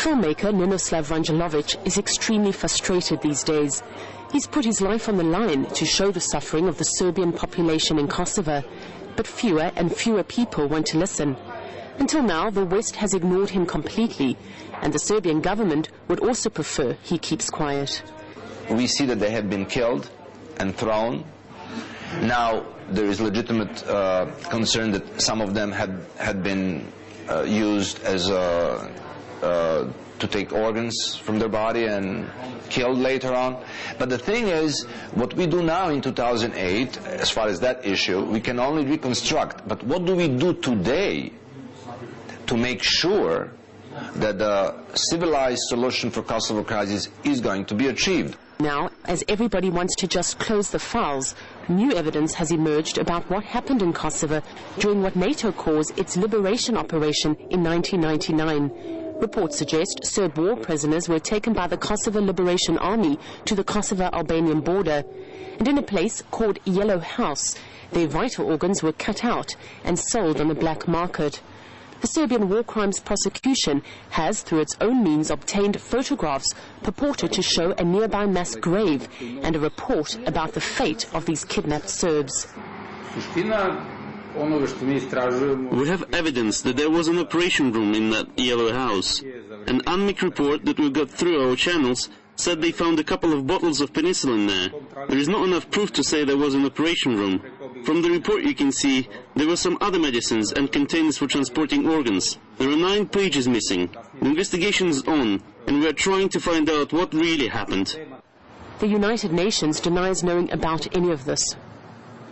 Filmmaker Ninoslav Rangelovic is extremely frustrated these days. He's put his life on the line to show the suffering of the Serbian population in Kosovo, but fewer and fewer people want to listen. Until now, the West has ignored him completely, and the Serbian government would also prefer he keeps quiet. We see that they have been killed and thrown. Now there is legitimate concern that some of them had been used as to take organs from their body and killed later on. But the thing is, what we do now in 2008, as far as that issue, we can only reconstruct. But what do we do today to make sure that the civilized solution for Kosovo crisis is going to be achieved? Now, as everybody wants to just close the files, new evidence has emerged about what happened in Kosovo during what NATO calls its liberation operation in 1999. Reports suggest Serb war prisoners were taken by the Kosovo Liberation Army to the Kosovo-Albanian border, and in a place called Yellow House, their vital organs were cut out and sold on the black market. The Serbian War Crimes Prosecution has, through its own means, obtained photographs purported to show a nearby mass grave and a report about the fate of these kidnapped Serbs. We have evidence that there was an operation room in that Yellow House. An UNMIK report that we got through our channels said they found a couple of bottles of penicillin there. There is not enough proof to say there was an operation room. From the report you can see there were some other medicines and containers for transporting organs. There are 9 pages missing. The investigation is on, and we are trying to find out what really happened. The United Nations denies knowing about any of this.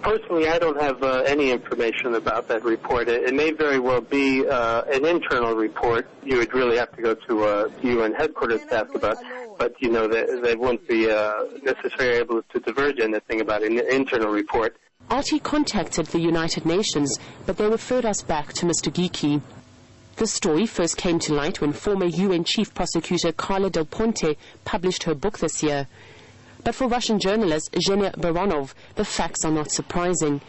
Personally, I don't have any information about that report. It may very well be an internal report. You would really have to go to UN headquarters to ask about, but you know, they won't be necessarily able to diverge anything about an internal report. RT contacted the United Nations, but they referred us back to Mr. Geeky. The story first came to light when former UN Chief Prosecutor Carla Del Ponte published her book this year. But for Russian journalist Zhenya Baronov, the facts are not surprising.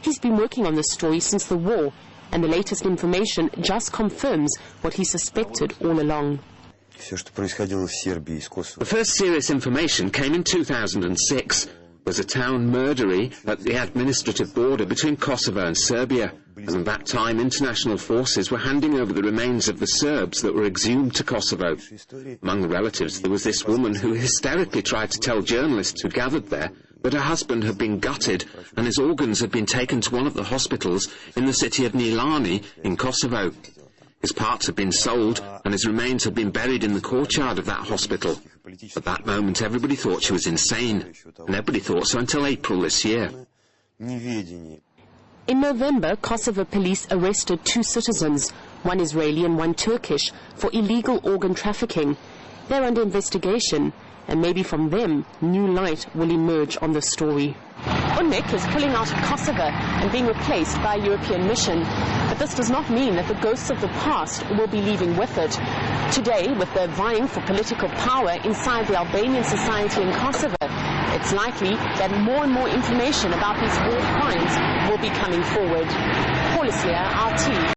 He's been working on this story since the war, and the latest information just confirms what he suspected all along. The first serious information came in 2006. Was a town Murdari at the administrative border between Kosovo and Serbia, and at that time international forces were handing over the remains of the Serbs that were exhumed to Kosovo. Among the relatives there was this woman who hysterically tried to tell journalists who gathered there that her husband had been gutted and his organs had been taken to one of the hospitals in the city of Gnjilani in Kosovo. His parts had been sold and his remains had been buried in the courtyard of that hospital. At that moment everybody thought she was insane, and everybody thought so until April this year. In November, Kosovo police arrested 2 citizens, one Israeli and one Turkish, for illegal organ trafficking. They're under investigation, and maybe from them, new light will emerge on the story. UNMIK is pulling out of Kosovo and being replaced by a European mission. But this does not mean that the ghosts of the past will be leaving with it. Today, with the vying for political power inside the Albanian society in Kosovo, it's likely that more and more information about these war crimes will be coming forward. Paula Slier, RT.